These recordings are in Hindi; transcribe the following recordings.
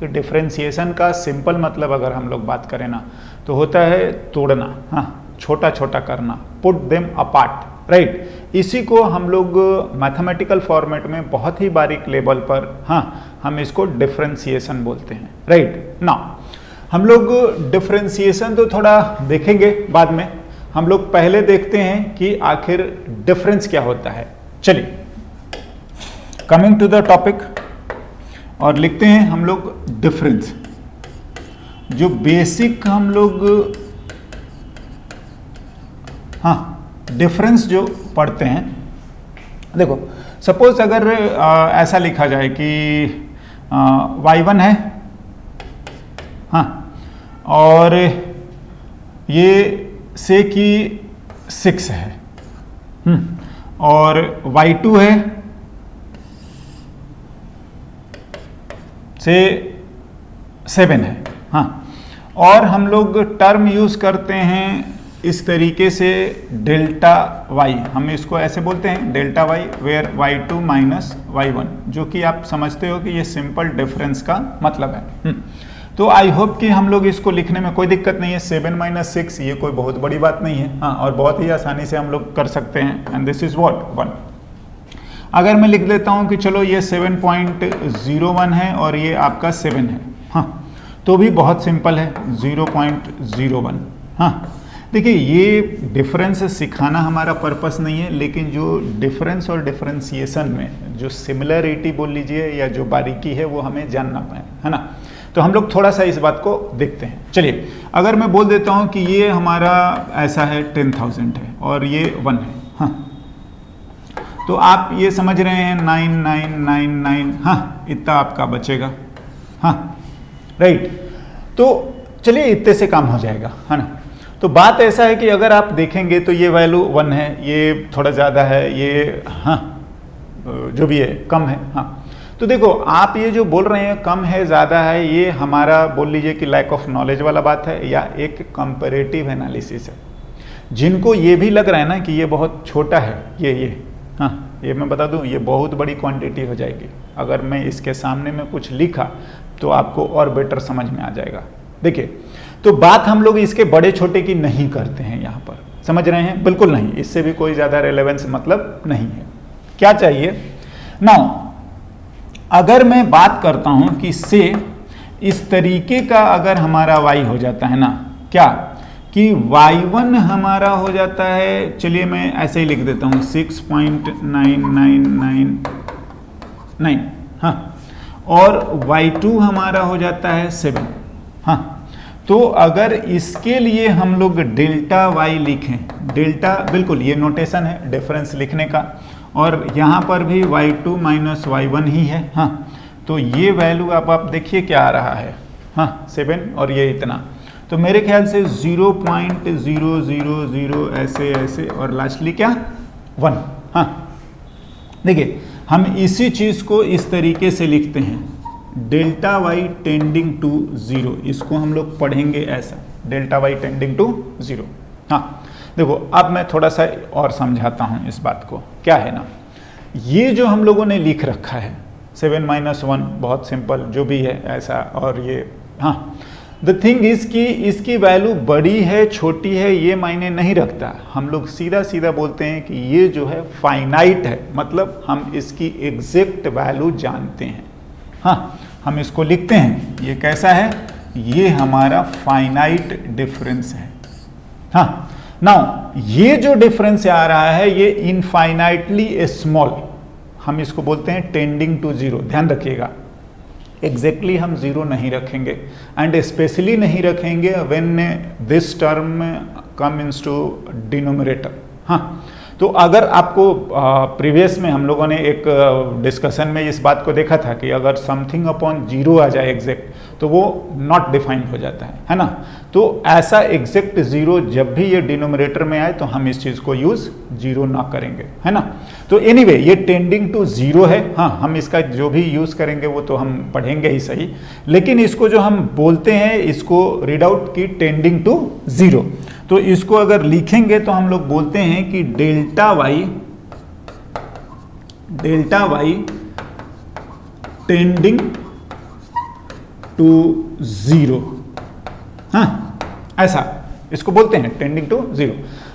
कि डिफरेंशिएशन का सिंपल मतलब अगर हम लोग बात करें ना तो होता है तोड़ना, हाँ, छोटा छोटा करना, पुट देम अपार्ट, राइट। इसी को हम लोग मैथमेटिकल फॉर्मेट में बहुत ही बारीक लेवल पर, हाँ, हम इसको डिफरेंशिएशन बोलते हैं, राइट। नाउ हम लोग डिफरेंशिएशन तो थोड़ा देखेंगे बाद में, हम लोग पहले देखते हैं कि आखिर डिफरेंस क्या होता है। चलिए कमिंग टू द टॉपिक और लिखते हैं हम लोग डिफरेंस। जो बेसिक हम लोग, हाँ, डिफरेंस जो पढ़ते हैं, देखो सपोज अगर ऐसा लिखा जाए कि y1 है, हाँ, और ये से कि 6 है, और y2 है से 7 है, हाँ, और हम लोग टर्म यूज करते हैं इस तरीके से डेल्टा y, हम इसको ऐसे बोलते हैं delta y, where y2 minus y1, जो कि आप समझते हो कि ये सिंपल डिफरेंस का मतलब है। तो आई होप कि हम लोग इसको लिखने में कोई दिक्कत नहीं है। 7 माइनस 6 ये कोई बहुत बड़ी बात नहीं है, हाँ, और बहुत ही आसानी से हम लोग कर सकते हैं। And this is what 1। अगर मैं लिख देता हूं कि चलो ये 7.01 है और ये आपका 7 है, हाँ, तो भी बहुत सिंपल है 0.01, हाँ। देखिए ये डिफरेंस सिखाना हमारा पर्पस नहीं है, लेकिन जो डिफरेंस और डिफरेंशिएशन में जो सिमिलरिटी बोल लीजिए या जो बारीकी है वो हमें जानना है ना। तो हम लोग थोड़ा सा इस बात को देखते हैं। चलिए अगर मैं बोल देता हूं कि ये हमारा ऐसा है 10,000 है और ये 1 है, हाँ, तो आप ये समझ रहे हैं 9999, हाँ, इतना आपका बचेगा, हाँ, राइट। तो चलिए इतने से काम हो जाएगा, है ना। तो बात ऐसा है कि अगर आप देखेंगे तो ये वैल्यू 1 है, ये थोड़ा ज़्यादा है, ये, हाँ, जो भी है कम है, हाँ। तो देखो आप ये जो बोल रहे हैं कम है ज़्यादा है, ये हमारा बोल लीजिए कि लैक ऑफ नॉलेज वाला बात है या एक कंपैरेटिव एनालिसिस है। जिनको ये भी लग रहा है ना कि ये बहुत छोटा है, ये हाँ, ये मैं बता दूं ये बहुत बड़ी क्वांटिटी हो जाएगी। अगर मैं इसके सामने में कुछ लिखा तो आपको और बेटर समझ में आ जाएगा। देखिए तो बात हम लोग इसके बड़े छोटे की नहीं करते हैं यहाँ पर, समझ रहे हैं, बिल्कुल नहीं, इससे भी कोई ज़्यादा रेलेवेंस मतलब नहीं है। क्या चाहिए नाउ, अगर मैं बात करता हूं कि से इस तरीके का अगर हमारा y हो जाता है ना, क्या कि y1 हमारा हो जाता है, चलिए मैं ऐसे ही लिख देता हूं 6.9999, हाँ, और y2 हमारा हो जाता है 7, हाँ। तो अगर इसके लिए हम लोग डेल्टा y लिखें, डेल्टा बिल्कुल ये नोटेशन है डिफरेंस लिखने का, और यहाँ पर भी y2 माइनस y1 ही है, हाँ। तो ये वैल्यू आप देखिए क्या आ रहा है, हाँ, 7 और ये इतना, तो मेरे ख्याल से 0.000 ऐसे और लास्टली क्या 1, हाँ। देखिए हम इसी चीज़ को इस तरीके से लिखते हैं, डेल्टा y टेंडिंग टू 0, इसको हम लोग पढ़ेंगे ऐसा, डेल्टा y टेंडिंग टू 0, हाँ। देखो अब मैं थोड़ा सा और समझाता हूँ इस बात को। क्या है ना, ये जो हम लोगों ने लिख रखा है 7 माइनस 1, बहुत सिंपल जो भी है ऐसा, और ये, हाँ, द थिंग इज कि इसकी वैल्यू बड़ी है छोटी है ये मायने नहीं रखता, हम लोग सीधा सीधा बोलते हैं कि ये जो है फाइनाइट है, मतलब हम इसकी एग्जैक्ट वैल्यू जानते हैं, हाँ। हम इसको लिखते हैं, ये कैसा है, ये हमारा फाइनाइट डिफरेंस है, हाँ। नाउ ये जो डिफरेंस आ रहा है ये इनफाइनाइटली स्मॉल, हम इसको बोलते हैं टेंडिंग टू 0, ध्यान रखिएगा, एग्जैक्टली हम 0 नहीं रखेंगे, एंड स्पेशली नहीं रखेंगे when this term comes to denominator, हाँ। तो अगर आपको प्रीवियस में हम लोगों ने एक डिस्कशन में इस बात को देखा था कि अगर समथिंग अपॉन 0 आ जाए एग्जैक्ट तो वो नॉट डिफाइंड हो जाता है ना। तो ऐसा एग्जैक्ट 0 जब भी ये डिनोमिनेटर में आए तो हम इस चीज़ को यूज़ 0 ना करेंगे, है ना। तो एनीवे ये टेंडिंग टू 0 है, हाँ, हम इसका जो भी यूज़ करेंगे वो तो हम पढ़ेंगे ही सही, लेकिन इसको जो हम बोलते हैं इसको रीड आउट की टेंडिंग टू 0, तो इसको अगर लिखेंगे तो हम लोग बोलते हैं कि डेल्टा y टेंडिंग टू 0। हाँ, ऐसा इसको बोलते हैं टेंडिंग टू 0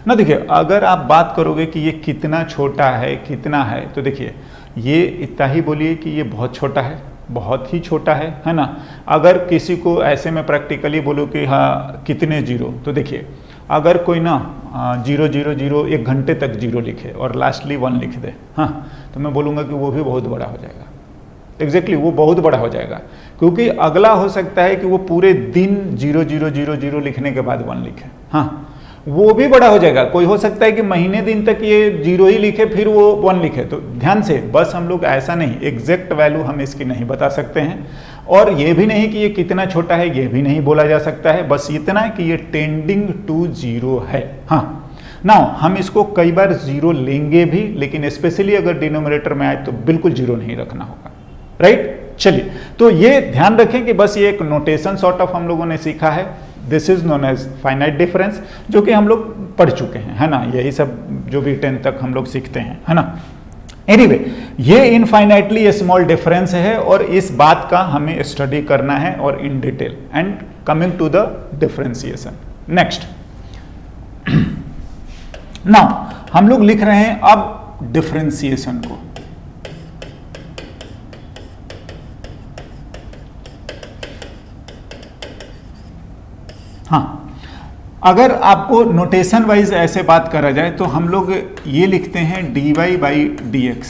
ना। देखिए अगर आप बात करोगे कि ये कितना छोटा है कितना है, तो देखिए ये इतना ही बोलिए कि ये बहुत छोटा है, बहुत ही छोटा है ना। अगर किसी को ऐसे में प्रैक्टिकली बोलो कि हाँ कितने जीरो, तो देखिए अगर कोई ना 0 0 0 1 घंटे तक 0 लिखे और लास्टली 1 लिख दे, हाँ, तो मैं बोलूँगा कि वो भी बहुत बड़ा हो जाएगा। एग्जैक्टली वो बहुत बड़ा हो जाएगा, क्योंकि अगला हो सकता है कि वो पूरे दिन 0 0 0 0 लिखने के बाद 1 लिखे, हाँ, वो भी बड़ा हो जाएगा। कोई हो सकता है कि महीने दिन तक ये 0 ही लिखे फिर वो 1 लिखे। तो ध्यान से, बस हम लोग ऐसा नहीं, एग्जैक्ट वैल्यू हम इसकी नहीं बता सकते हैं, और ये भी नहीं कि ये कितना छोटा है ये भी नहीं बोला जा सकता है। बस इतना है कि ये टेंडिंग टू 0 है। हाँ, नाउ हम इसको कई बार 0 लेंगे भी, लेकिन स्पेशली अगर डिनोमिनेटर में आए तो बिल्कुल 0 नहीं रखना होगा, राइट। चलिए, तो ये ध्यान रखें कि बस ये एक नोटेशन सॉर्ट ऑफ हम लोगों ने सीखा है। This is known as finite difference, जो कि हम लोग पढ़ चुके हैं, है ना। यही सब जो भी 10 तक हम लोग सीखते हैं, है ना। एनीवे, ये इनफाइनाइटली स्मॉल डिफरेंस है और इस बात का हमें स्टडी करना है और in detail. And coming to the differentiation next. Now हम लोग लिख रहे हैं अब डिफरेंशिएशन को। हाँ, अगर आपको नोटेशन वाइज ऐसे बात करा जाए तो हम लोग ये लिखते हैं dy/dx।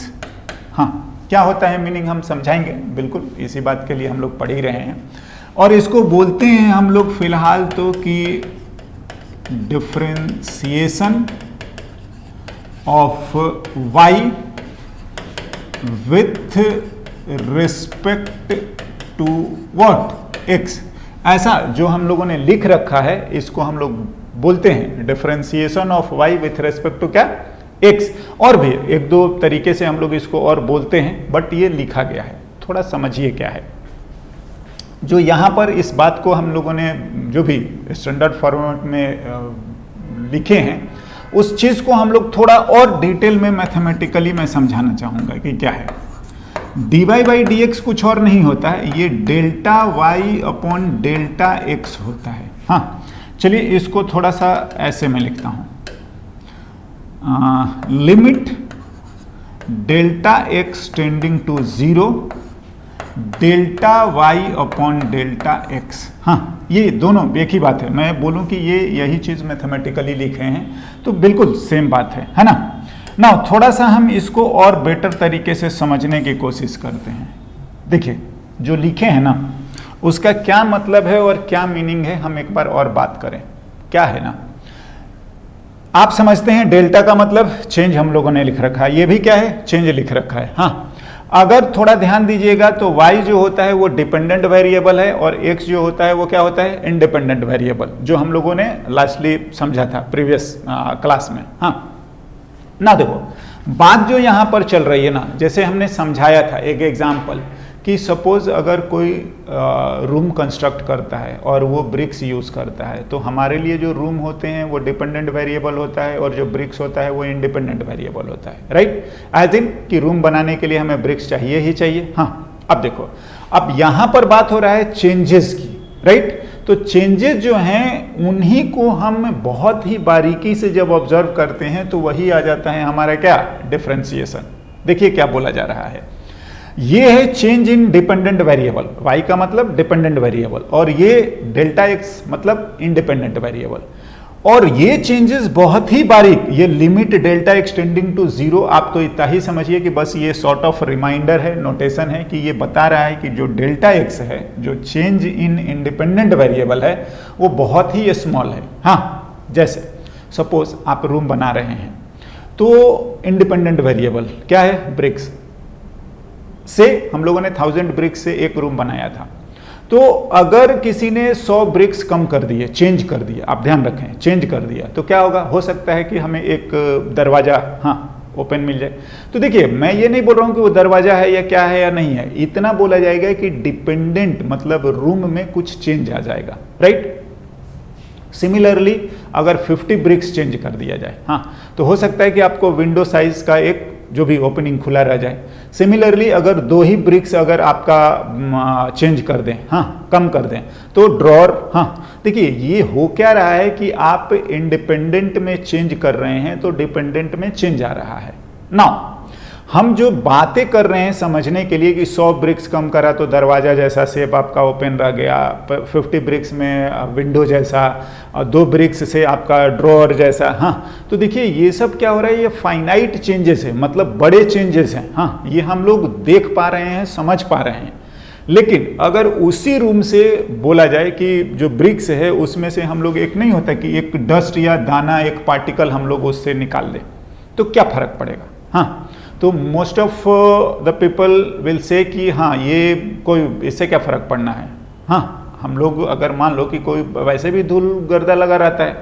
हाँ, क्या होता है मीनिंग हम समझाएंगे, बिल्कुल इसी बात के लिए हम लोग पढ़ ही रहे हैं। और इसको बोलते हैं हम लोग फिलहाल तो कि differentiation of y with respect to what, x। ऐसा जो हम लोगों ने लिख रखा है इसको हम लोग बोलते हैं differentiation of y with respect to क्या, x। और भी एक दो तरीके से हम लोग इसको और बोलते हैं, बट ये लिखा गया है, थोड़ा समझिए क्या है। जो यहाँ पर इस बात को हम लोगों ने जो भी स्टैंडर्ड फॉर्मेट में लिखे हैं उस चीज़ को हम लोग थोड़ा और डिटेल में मैथमेटिकली मैं समझाना चाहूँगा कि क्या है। dy/dx कुछ और नहीं होता है, ये delta y upon delta x होता है। हाँ, चलिए इसको थोड़ा सा ऐसे में लिखता हूँ, limit delta x tending to 0 delta y upon delta x। हाँ, ये दोनों एक ही बात है। मैं बोलूँ कि ये यही चीज़ मैथमेटिकली लिखे हैं तो बिल्कुल सेम बात है ना। ना थोड़ा सा हम इसको और बेटर तरीके से समझने की कोशिश करते हैं। देखिए जो लिखे हैं ना उसका क्या मतलब है और क्या मीनिंग है, हम एक बार और बात करें। क्या है ना, आप समझते हैं डेल्टा का मतलब चेंज हम लोगों ने लिख रखा है, ये भी क्या है, चेंज लिख रखा है। हाँ, अगर थोड़ा ध्यान दीजिएगा तो y जो होता है वो डिपेंडेंट वेरिएबल है और x जो होता है वो क्या होता है, इंडिपेंडेंट वेरिएबल, जो हम लोगों ने लास्टली समझा था प्रीवियस क्लास में। हाँ ना, देखो बात जो यहाँ पर चल रही है ना, जैसे हमने समझाया था एक एग्जाम्पल कि सपोज अगर कोई रूम कंस्ट्रक्ट करता है और वो ब्रिक्स यूज़ करता है, तो हमारे लिए जो रूम होते हैं वो डिपेंडेंट वेरिएबल होता है और जो ब्रिक्स होता है वो इंडिपेंडेंट वेरिएबल होता है, राइट। एज इन कि रूम बनाने के लिए हमें ब्रिक्स चाहिए ही चाहिए। हाँ, अब देखो, अब यहाँ पर बात हो रहा है चेंजेस की, राइट। तो चेंजेस जो हैं उन्हीं को हम बहुत ही बारीकी से जब ऑब्जर्व करते हैं तो वही आ जाता है हमारा क्या, डिफरेंशिएशन। देखिए क्या बोला जा रहा है, ये है change in dependent variable, y का मतलब डिपेंडेंट वेरिएबल, और ये डेल्टा x मतलब इंडिपेंडेंट वेरिएबल। और ये चेंजेस बहुत ही बारीक, ये limit delta x tending to 0, आप तो इतना ही समझिए कि बस ये सॉर्ट ऑफ रिमाइंडर है, नोटेशन है कि ये बता रहा है कि जो डेल्टा x है, जो चेंज इन इंडिपेंडेंट वेरिएबल है, वो बहुत ही स्मॉल है। हाँ, जैसे सपोज आप रूम बना रहे हैं तो इंडिपेंडेंट वेरिएबल क्या है, ब्रिक्स से हम लोगों ने 1000 ब्रिक्स से एक रूम बनाया था। तो अगर किसी ने 100 ब्रिक्स कम कर दिए, चेंज कर दिया, आप ध्यान रखें चेंज कर दिया, तो क्या होगा, हो सकता है कि हमें एक दरवाजा हाँ ओपन मिल जाए। तो देखिए मैं ये नहीं बोल रहा हूँ कि वो दरवाजा है या क्या है या नहीं है, इतना बोला जाएगा कि डिपेंडेंट मतलब रूम में कुछ चेंज आ जाएगा, राइट। सिमिलरली अगर 50 ब्रिक्स चेंज कर दिया जाए, हाँ, तो हो सकता है कि आपको विंडो साइज का एक जो भी ओपनिंग खुला रह जाए। सिमिलरली अगर 2 ही ब्रिक्स अगर आपका चेंज कर दें, हाँ कम कर दें, तो ड्रॉर, हाँ देखिए ये हो क्या रहा है कि आप इंडिपेंडेंट में चेंज कर रहे हैं तो डिपेंडेंट में चेंज आ रहा है। नाउ हम जो बातें कर रहे हैं समझने के लिए कि 100 ब्रिक्स कम करा तो दरवाजा जैसा शेप आपका ओपन रह गया, 50 ब्रिक्स में विंडो जैसा, 2 ब्रिक्स से आपका ड्रॉअर जैसा, हाँ तो देखिए ये सब क्या हो रहा है, ये फाइनाइट चेंजेस है, मतलब बड़े चेंजेस हैं, हाँ ये हम लोग देख पा रहे हैं, समझ पा रहे हैं। लेकिन अगर उसी रूम से बोला जाए कि जो ब्रिक्स है उसमें से हम लोग एक नहीं होता कि एक डस्ट या दाना, एक पार्टिकल हम लोग उससे निकाल दें, तो क्या फर्क पड़ेगा। हाँ तो most of the people will say कि हाँ ये कोई, इससे क्या फ़र्क पड़ना है। हाँ हम लोग अगर मान लो कि कोई वैसे भी धूल गर्दा लगा रहता है,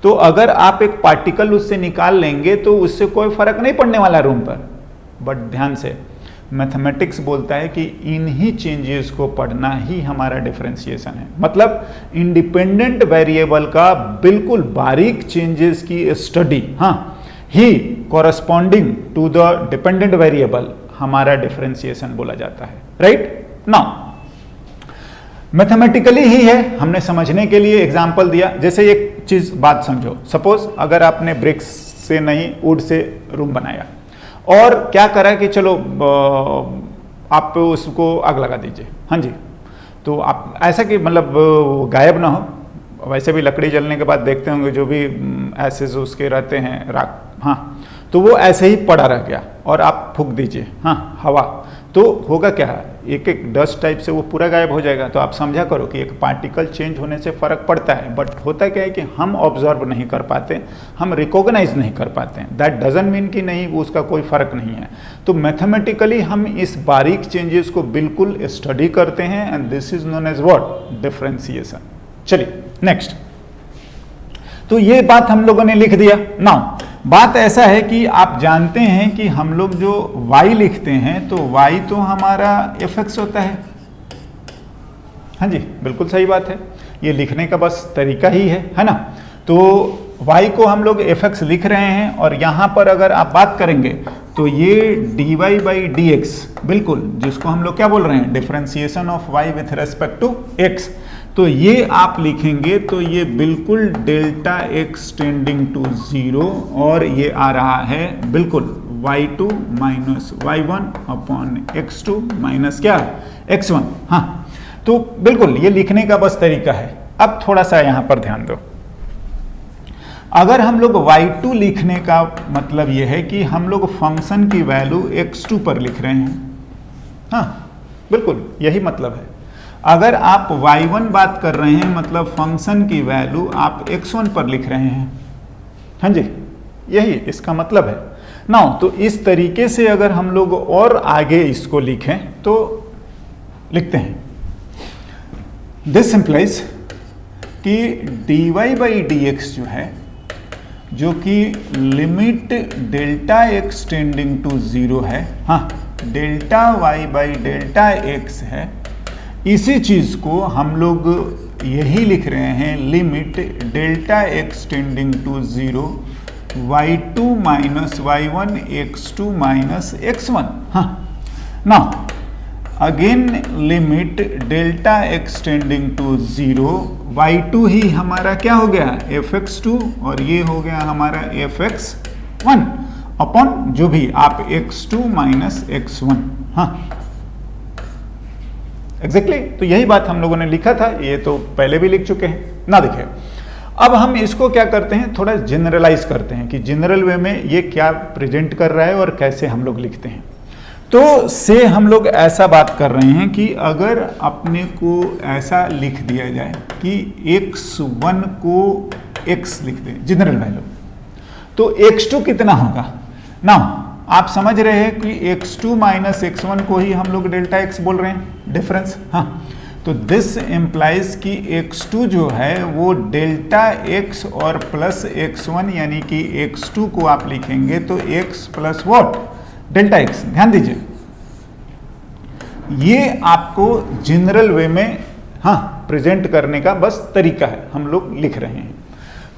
तो अगर आप एक पार्टिकल उससे निकाल लेंगे तो उससे कोई फ़र्क नहीं पड़ने वाला रूम पर। बट ध्यान से मैथमेटिक्स बोलता है कि इन्हीं चेंजेस को पढ़ना ही हमारा डिफरेंशिएशन है, मतलब इंडिपेंडेंट वेरिएबल का बिल्कुल बारीक चेंजेस की स्टडी, हाँ ही corresponding to the dependent variable हमारा डिफरेंशिएशन बोला जाता है, राइट। नाउ मैथमेटिकली ही है, हमने समझने के लिए एग्जांपल दिया। जैसे एक चीज बात समझो, सपोज अगर आपने ब्रिक्स से नहीं वुड से रूम बनाया और क्या करा कि चलो आप उसको आग लगा दीजिए, हाँ जी, तो आप ऐसा कि मतलब गायब ना हो, वैसे भी लकड़ी जलने के बाद देखते होंगे जो भी एसेस उसके रहते हैं राख, हाँ तो वो ऐसे ही पड़ा रह गया और आप फूंक दीजिए, हाँ हवा, तो होगा क्या, एक एक डस्ट टाइप से वो पूरा गायब हो जाएगा। तो आप समझा करो कि एक पार्टिकल चेंज होने से फर्क पड़ता है, बट होता क्या है कि हम ऑब्जर्व नहीं कर पाते, हम रिकॉग्नाइज नहीं कर पाते हैं। दैट डजंट मीन कि नहीं उसका कोई फर्क नहीं है। तो मैथमेटिकली हम इस बारीक चेंजेस को बिल्कुल स्टडी करते हैं and this is known as what, differentiation. चलिए नेक्स्ट, तो ये बात हम लोगों ने लिख दिया। नाउ बात ऐसा है कि आप जानते हैं कि हम लोग जो y लिखते हैं तो y तो हमारा fx होता है, हाँ जी बिल्कुल सही बात है, ये लिखने का बस तरीका ही है ना। तो y को हम लोग fx लिख रहे हैं और यहाँ पर अगर आप बात करेंगे तो ये dy/dx, बिल्कुल जिसको हम लोग क्या बोल रहे हैं, differentiation of y with respect to x, तो ये आप लिखेंगे तो ये बिल्कुल डेल्टा x टेंडिंग टू 0 और ये आ रहा है बिल्कुल y2 minus y1 upon x2 minus क्या, x1। हाँ तो बिल्कुल ये लिखने का बस तरीका है। अब थोड़ा सा यहाँ पर ध्यान दो, अगर हम लोग y2 लिखने का मतलब ये है कि हम लोग फंक्शन की वैल्यू x2 पर लिख रहे हैं, हाँ बिल्कुल यही मतलब है। अगर आप y1 बात कर रहे हैं मतलब फंक्शन की वैल्यू आप x1 पर लिख रहे हैं, हाँ जी यही इसका मतलब है। नाउ तो इस तरीके से अगर हम लोग और आगे इसको लिखें तो लिखते हैं, दिस सिंप्लाइज कि dy/dx जो है, जो कि limit delta x tending to 0 है, हाँ डेल्टा y/डेल्टा x है, इसी चीज को हम लोग यही लिख रहे हैं limit delta x tending to 0 y2 minus y1 x2 minus x1। हाँ ना again limit delta x tending to 0 y2 ही हमारा क्या हो गया, fx2 और ये हो गया हमारा fx1 अपॉन जो भी आप x2 माइनस x1। हाँ एग्जैक्टली तो यही बात हम लोगों ने लिखा था, ये तो पहले भी लिख चुके हैं ना। देखिए अब हम इसको क्या करते हैं, थोड़ा जनरलाइज करते हैं कि जनरल वे में ये क्या प्रेजेंट कर रहा है और कैसे हम लोग लिखते हैं। तो से हम लोग ऐसा बात कर रहे हैं कि अगर अपने को ऐसा लिख दिया जाए कि x1 को x लिख दें जनरल वैल्यू, तो x2 कितना होगा ना, आप समझ रहे हैं कि x2 माइनस x1 को ही हम लोग डेल्टा x बोल रहे हैं, डिफरेंस। हाँ तो दिस इम्प्लाइज कि x2 जो है वो डेल्टा x और प्लस x1 यानी कि x2 को आप लिखेंगे तो x plus what, delta x। ध्यान दीजिए ये आपको जनरल वे में हाँ प्रेजेंट करने का बस तरीका है, हम लोग लिख रहे हैं।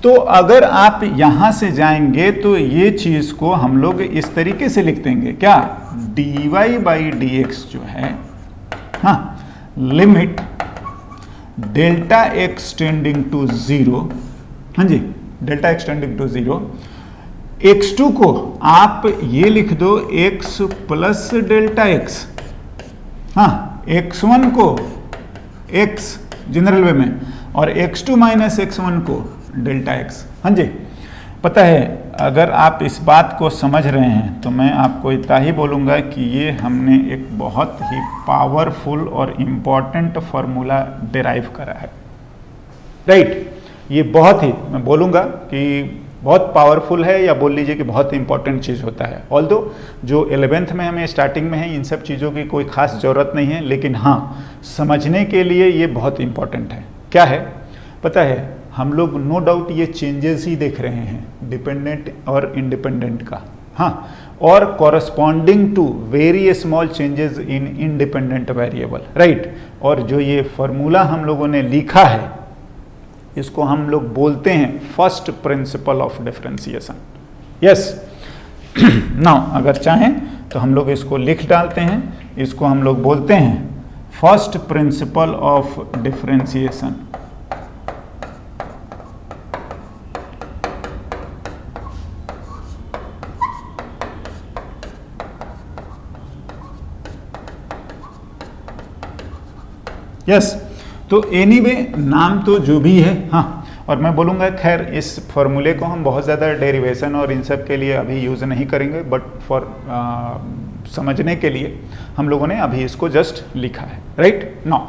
तो अगर आप यहां से जाएंगे तो ये चीज को हम लोग इस तरीके से लिख देंगे, क्या, dy/dx जो है, हाँ, limit delta x tending to 0, हाँ जी, delta x tending to 0, x2 को आप ये लिख दो x प्लस डेल्टा एक्स, हाँ, x1 को x जनरल वे में, और x2 माइनस x1 को डेल्टा एक्स। हाँ जी, पता है अगर आप इस बात को समझ रहे हैं तो मैं आपको इतना ही बोलूँगा कि ये हमने एक बहुत ही पावरफुल और इम्पॉर्टेंट फार्मूला डिराइव करा है, राइट। ये बहुत ही, मैं बोलूँगा कि बहुत पावरफुल है, या बोल लीजिए कि बहुत इंपॉर्टेंट चीज़ होता है। ऑल्दो जो 11th में हमें स्टार्टिंग में है, इन सब चीज़ों की कोई खास ज़रूरत नहीं है, लेकिन हाँ, समझने के लिए ये बहुत इंपॉर्टेंट है। क्या है पता है, हम लोग नो डाउट ये चेंजेस ही देख रहे हैं डिपेंडेंट और इंडिपेंडेंट का, हाँ, और corresponding to very small changes in independent variable, right. और जो ये फॉर्मूला हम लोगों ने लिखा है, इसको हम लोग बोलते हैं first principle of differentiation. Yes, now अगर चाहें तो हम लोग इसको लिख डालते हैं, इसको हम लोग बोलते हैं first principle of differentiation. Yes, तो एनीवे नाम तो जो भी है, हाँ, और मैं बोलूँगा खैर इस फॉर्मूले को हम बहुत ज़्यादा डेरिवेशन और इन सब के लिए अभी यूज़ नहीं करेंगे, बट फॉर समझने के लिए हम लोगों ने अभी इसको जस्ट लिखा है, राइट नाउ।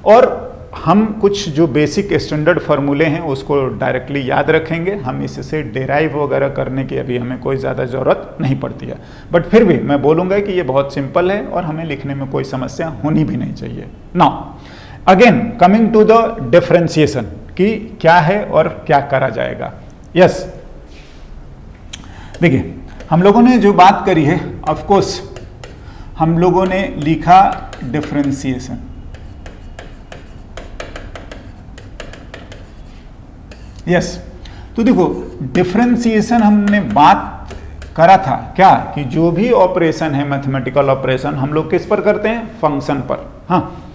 और हम कुछ जो बेसिक स्टैंडर्ड फार्मूले हैं उसको डायरेक्टली याद रखेंगे, हम इससे डेराइव वगैरह करने की अभी हमें कोई ज़्यादा ज़रूरत नहीं पड़ती है, बट फिर भी मैं बोलूँगा कि ये बहुत सिंपल है और हमें लिखने में कोई समस्या होनी भी नहीं चाहिए। Now again coming to the differentiation कि क्या है और क्या करा जाएगा। यस, देखिए हम लोगों ने जो बात करी है, ऑफ कोर्स हम लोगों ने लिखा डिफरेंशिएशन, यस। तो देखो डिफरेंशिएशन हमने बात करा था क्या, कि जो भी ऑपरेशन है मैथमेटिकल ऑपरेशन हम लोग किस पर करते हैं, फंक्शन पर, हाँ।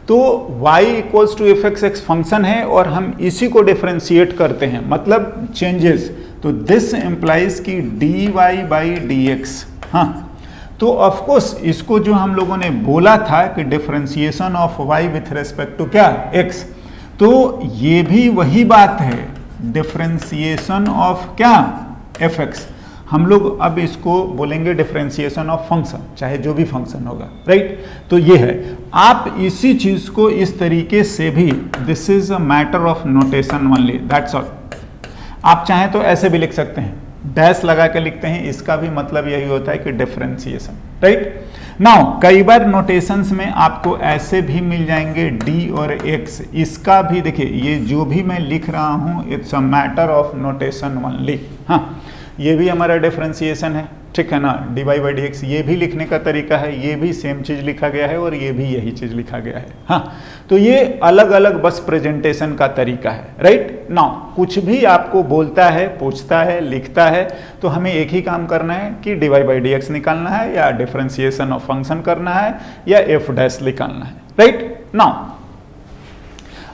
तो y equals to f x x function है और हम इसी को डिफरेंशिएट करते हैं, मतलब चेंजेस। तो दिस एम्प्लाइज की dy/dx, हाँ। तो ऑफ कोर्स इसको जो हम लोगों ने बोला था कि differentiation of y with respect to क्या, x, तो ये भी वही बात है, डिफरेंशिएशन ऑफ क्या, fx। हम लोग अब इसको बोलेंगे डिफरेंशिएशन ऑफ फंक्शन, चाहे जो भी फंक्शन होगा, राइट। तो ये है, आप इसी चीज को इस तरीके से भी, this is a matter of notation only, that's all. आप चाहें तो ऐसे भी लिख सकते हैं, डैश लगा के लिखते हैं, इसका भी मतलब यही होता है कि डिफरेंशिएशन, राइट। नाउ कई बार नोटेशंस में आपको ऐसे भी मिल जाएंगे d और x, इसका भी देखिए, ये जो भी मैं लिख रहा हूं it's a matter of notation only, हाँ। ये भी हमारा डिफरेंशिएशन है, ठीक है ना, dy/dx, ये भी लिखने का तरीका है, ये भी सेम चीज लिखा गया है और ये भी यही चीज लिखा गया है, हाँ। तो ये अलग अलग बस प्रेजेंटेशन का तरीका है, राइट नाउ। कुछ भी आपको बोलता है, पूछता है, लिखता है, तो हमें एक ही काम करना है कि dy/dx निकालना है, या डिफरेंशिएशन ऑफ फंक्शन करना है, या f डैश निकालना है, राइट नाउ।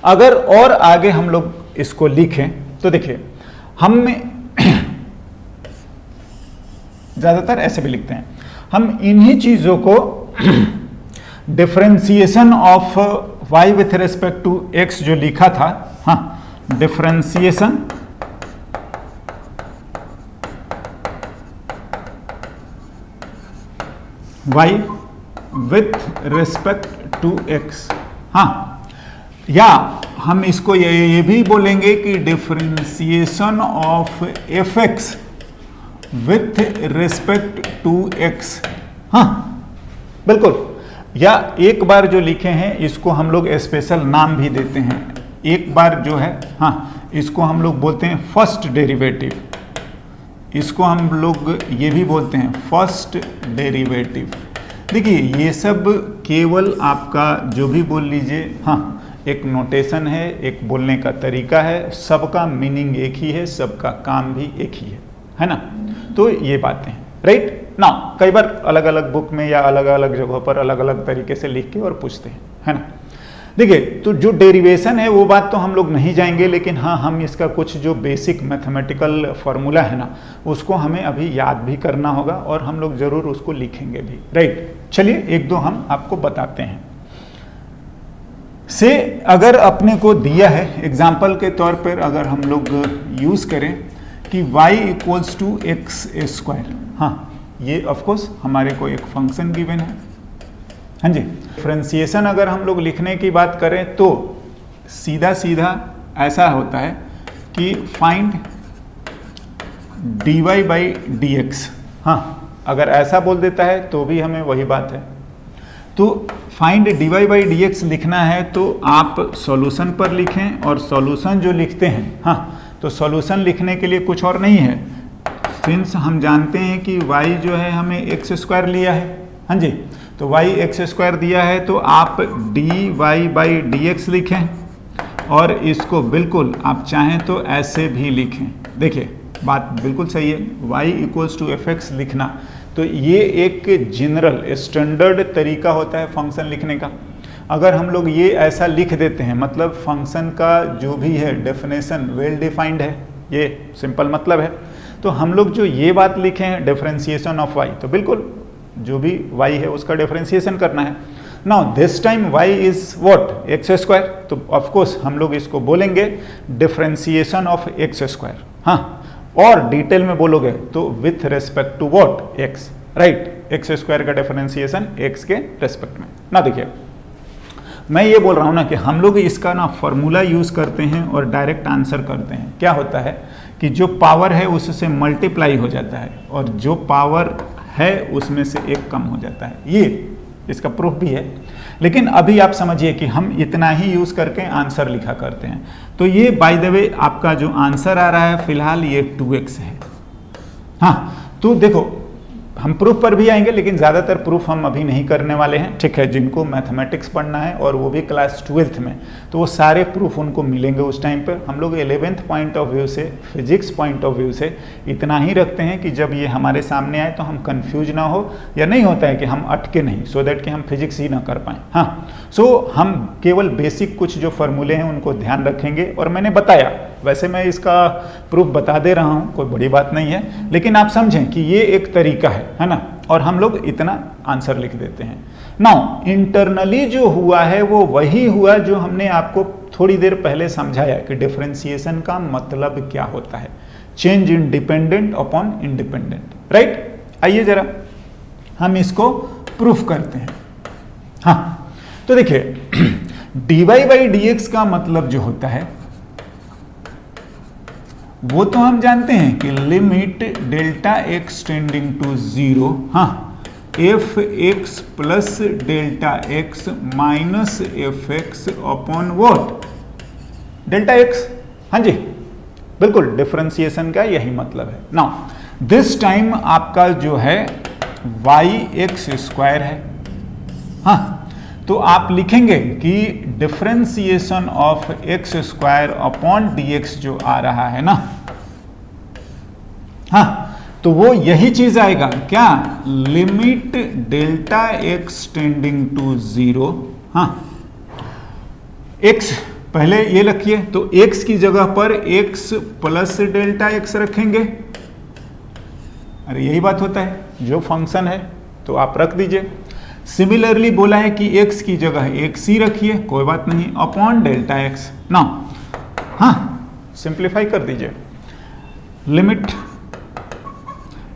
अगर और आगे हम लोग इसको लिखें तो देखिए, हम ज्यादातर ऐसे भी लिखते हैं, हम इन्हीं चीजों को differentiation of y with respect to x जो लिखा था, हाँ, differentiation y with respect to x, हाँ, या हम इसको ये भी बोलेंगे कि differentiation of fx with respect to x, हाँ बिल्कुल। या एक बार जो लिखे हैं इसको हम लोग स्पेशल नाम भी देते हैं, एक बार जो है, हाँ, इसको हम लोग बोलते हैं फर्स्ट डेरिवेटिव, इसको हम लोग ये भी बोलते हैं फर्स्ट डेरिवेटिव। देखिए ये सब केवल आपका जो भी बोल लीजिए, हाँ, एक नोटेशन है, एक बोलने का तरीका है, सबका मीनिंग एक ही है, सबका काम भी एक ही है ना। तो ये बातें हैं, राइट ना। कई बार अलग अलग बुक में या अलग अलग जगहों पर अलग अलग तरीके से लिख के और पूछते हैं, है ना। देखिए, तो जो डेरिवेशन है वो बात तो हम लोग नहीं जाएंगे, लेकिन हाँ हम इसका कुछ जो बेसिक मैथमेटिकल फार्मूला है ना उसको हमें अभी याद भी करना होगा और हम लोग जरूर उसको लिखेंगे भी, राइट। चलिए एक दो हम आपको बताते हैं। से अगर अपने को दिया है एग्जाम्पल के तौर पर, अगर हम लोग यूज करें कि y equals to x square, हाँ ये ऑफकोर्स हमारे को एक फंक्शन गिवन है, हाँ जी। डिफरेंशिएशन अगर हम लोग लिखने की बात करें तो सीधा सीधा ऐसा होता है कि find dy by D x, हाँ अगर ऐसा बोल देता है तो भी हमें वही बात है। तो find dy by D x लिखना है तो आप सॉल्यूशन पर लिखें, और सॉल्यूशन जो लिखते हैं, हाँ तो सॉल्यूशन लिखने के लिए कुछ और नहीं है, सिंस हम जानते हैं कि y जो है हमें एक्स स्क्वायर लिया है, हाँ जी, तो y एक्स स्क्वायर दिया है तो आप dy बाई डी एक्स लिखें, और इसको बिल्कुल आप चाहें तो ऐसे भी लिखें। देखिए बात बिल्कुल सही है, y equals to f x लिखना, तो ये एक जनरल स्टैंडर्ड तरीका होता है फंक्शन लिखने का। अगर हम लोग ये ऐसा लिख देते हैं, मतलब फंक्शन का जो भी है डेफिनेशन वेल डिफाइंड है, ये सिंपल मतलब है, तो हम लोग जो ये बात लिखे हैं डिफरेंशिएशन ऑफ y, तो बिल्कुल जो भी y है उसका डिफरेंशिएशन करना है। Now this time y is what, x square, तो ऑफ कोर्स हम लोग इसको बोलेंगे डिफरेंशिएशन ऑफ एक्स स्क्वायर, हाँ, और डिटेल में बोलोगे तो with respect to what, x, right, x square का डिफरेंशिएशन एक्स के रेस्पेक्ट में ना। देखिए मैं ये बोल रहा हूँ ना कि हम लोग इसका ना फॉर्मूला यूज करते हैं और डायरेक्ट आंसर करते हैं। क्या होता है कि जो पावर है उससे मल्टीप्लाई हो जाता है, और जो पावर है उसमें से एक कम हो जाता है, ये इसका प्रूफ भी है। लेकिन अभी आप समझिए कि हम इतना ही यूज करके आंसर लिखा करते हैं। तो ये बाय द वे आपका जो आंसर आ रहा है फिलहाल ये 2x है, हाँ। तो देखो हम प्रूफ पर भी आएंगे, लेकिन ज़्यादातर प्रूफ हम अभी नहीं करने वाले हैं, ठीक है। जिनको मैथमेटिक्स पढ़ना है और वो भी क्लास 12th में, तो वो सारे प्रूफ उनको मिलेंगे उस टाइम पर। हम लोग 11th पॉइंट ऑफ व्यू से, फिजिक्स पॉइंट ऑफ व्यू से इतना ही रखते हैं कि जब ये हमारे सामने आए तो हम कंफ्यूज ना हो, या नहीं होता है कि हम अटके नहीं, सो दैट कि हम फिजिक्स ही ना कर पाएँ, हाँ। सो हम केवल बेसिक कुछ जो फॉर्मूले हैं उनको ध्यान रखेंगे, और मैंने बताया, वैसे मैं इसका प्रूफ बता दे रहा हूँ, कोई बड़ी बात नहीं है, लेकिन आप समझें कि ये एक तरीका है ना, और हम लोग इतना आंसर लिख देते हैं। नाउ इंटरनली जो हुआ है वो वही हुआ जो हमने आपको थोड़ी देर पहले समझाया कि डिफरेंशिएशन का मतलब क्या होता है, change in dependent upon independent, right. आइए जरा हम इसको प्रूफ करते हैं, हाँ। तो देखिए dy बाई डी एक्स का मतलब जो होता है वो तो हम जानते हैं कि limit delta x tending to 0, हाँ, f x plus delta x minus f x upon what, delta x, हाँ जी, बिल्कुल डिफरेंशिएशन का यही मतलब है। नाउ दिस टाइम आपका जो है y एक्स स्क्वायर है, हाँ, तो आप लिखेंगे कि differentiation of x square upon D x जो आ रहा है ना, हाँ, तो वो यही चीज आएगा, क्या, limit delta x tending to 0, हाँ, एक्स पहले ये रखिए, तो एक्स की जगह पर एक्स प्लस डेल्टा एक्स रखेंगे, अरे यही बात होता है, जो फंक्शन है तो आप रख दीजिए। सिमिलरली बोला है कि x की जगह एक्स ही रखिए, कोई बात नहीं, अपॉन डेल्टा एक्स ना, हाँ, सिंप्लीफाई कर दीजिए, limit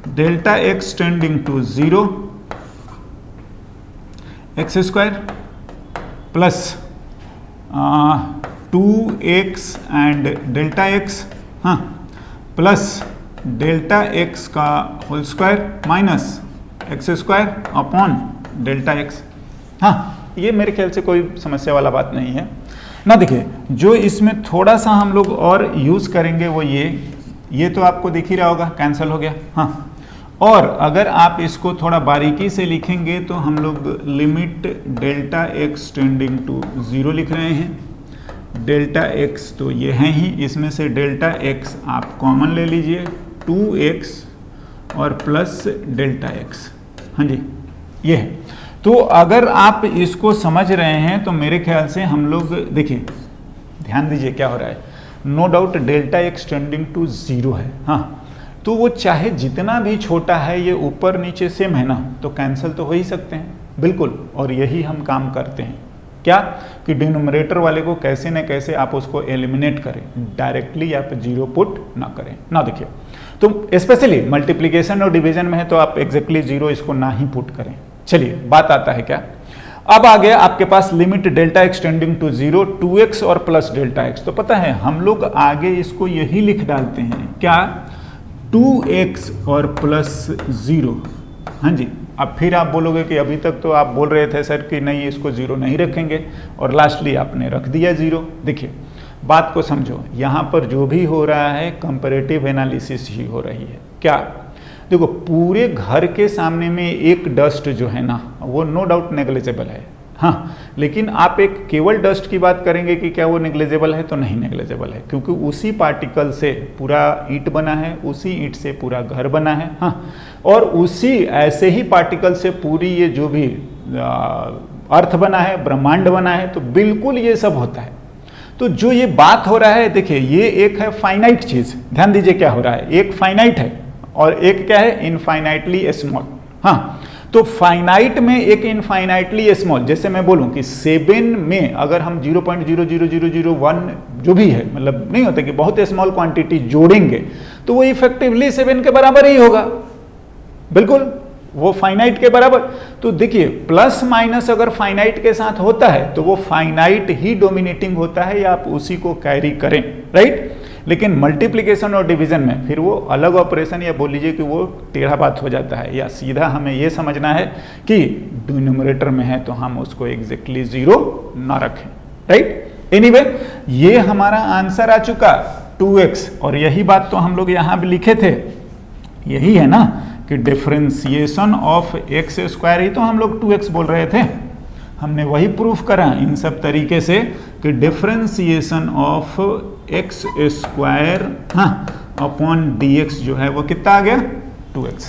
delta x tending to 0 x square plus 2x and delta x, हाँ, प्लस डेल्टा एक्स का whole square minus x square upon delta x, हाँ, ये मेरे ख्याल से कोई समस्या वाला बात नहीं है ना। देखिए जो इसमें थोड़ा सा हम लोग और यूज करेंगे वो ये तो आपको दिख ही रहा होगा, कैंसिल हो गया, हाँ। और अगर आप इसको थोड़ा बारीकी से लिखेंगे तो हम लोग limit delta x tending to 0 लिख रहे हैं, डेल्टा एक्स तो ये है ही, इसमें से डेल्टा एक्स आप कॉमन ले लीजिए, 2x और प्लस डेल्टा एक्स, हाँ जी ये है। तो अगर आप इसको समझ रहे हैं तो मेरे ख्याल से हम लोग देखिए, ध्यान दीजिए क्या हो रहा है, no doubt delta x tending to 0 है, हाँ, तो वो चाहे जितना भी छोटा है, ये ऊपर नीचे सेम है ना, तो कैंसिल तो हो ही सकते हैं, बिल्कुल। और यही हम काम करते हैं, क्या कि डिनोमिनेटर वाले को कैसे न कैसे आप उसको एलिमिनेट करें, डायरेक्टली आप 0 पुट ना करें ना। देखिए तो स्पेशली मल्टीप्लिकेशन और डिवीजन में है तो आप एग्जैक्टली 0 इसको ना ही पुट करें। चलिए बात आता है क्या, अब आ गया आपके पास limit delta x tending to 0, 2x और प्लस डेल्टा एक्स। तो पता है हम लोग आगे इसको यही लिख डालते हैं, क्या, 2x और प्लस 0, हाँ जी। अब फिर आप बोलोगे कि अभी तक तो आप बोल रहे थे सर कि नहीं इसको 0 नहीं रखेंगे, और लास्टली आपने रख दिया 0। देखिए बात को समझो, यहाँ पर जो भी हो रहा है कंपैरेटिव एनालिसिस ही हो रही है। क्या, देखो पूरे घर के सामने में एक डस्ट जो है ना, वो नो डाउट नेग्लिजिबल है, हाँ, लेकिन आप एक केवल डस्ट की बात करेंगे कि क्या वो नेग्लिजिबल है, तो नहीं नेग्लिजिबल है, क्योंकि उसी पार्टिकल से पूरा ईंट बना है, उसी ईंट से पूरा घर बना है, हाँ, और उसी ऐसे ही पार्टिकल से पूरी ये जो भी अर्थ बना है, ब्रह्मांड बना है, तो बिल्कुल ये सब होता है। तो जो ये बात हो रहा है, देखिए ये एक है फाइनाइट चीज, ध्यान दीजिए क्या हो रहा है, एक फाइनाइट है और एक क्या है, इनफाइनाइटली स्मॉल, हाँ। तो फाइनाइट में एक इनफाइनाइटली स्मॉल, जैसे मैं बोलूं कि 7 में अगर हम 0.00001 जो भी है, मतलब नहीं होता कि बहुत स्मॉल क्वांटिटी जोड़ेंगे तो वो इफेक्टिवली 7 के बराबर ही होगा, बिल्कुल वो फाइनाइट के बराबर। तो देखिए प्लस माइनस अगर फाइनाइट के साथ होता है तो वो फाइनाइट ही डोमिनेटिंग होता है, या आप उसी को कैरी करें, राइट। लेकिन मल्टीप्लिकेशन और डिवीजन में फिर वो अलग ऑपरेशन, या बोल लीजिए कि वो टेढ़ा बात हो जाता है, या सीधा हमें ये समझना है कि डिनोमिनेटर में है तो हम उसको एग्जैक्टली 0 ना रखें, राइट। एनीवे ये हमारा आंसर आ चुका 2x, और यही बात तो हम लोग यहाँ भी लिखे थे, यही है ना कि डिफरेंशिएशन ऑफ एक्स स्क्वायर ही तो हम लोग 2x बोल रहे थे, हमने वही प्रूफ करा इन सब तरीके से कि डिफरेंशिएशन ऑफ एक्स स्क्वायर, हाँ, अपॉन dx जो है वो कितना आ गया, 2x,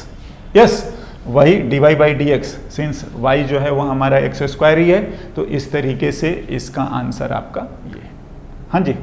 यस, वही dy by D x, since y जो है वो हमारा एक्स स्क्वायर ही है, तो इस तरीके से इसका आंसर आपका ये, हाँ जी।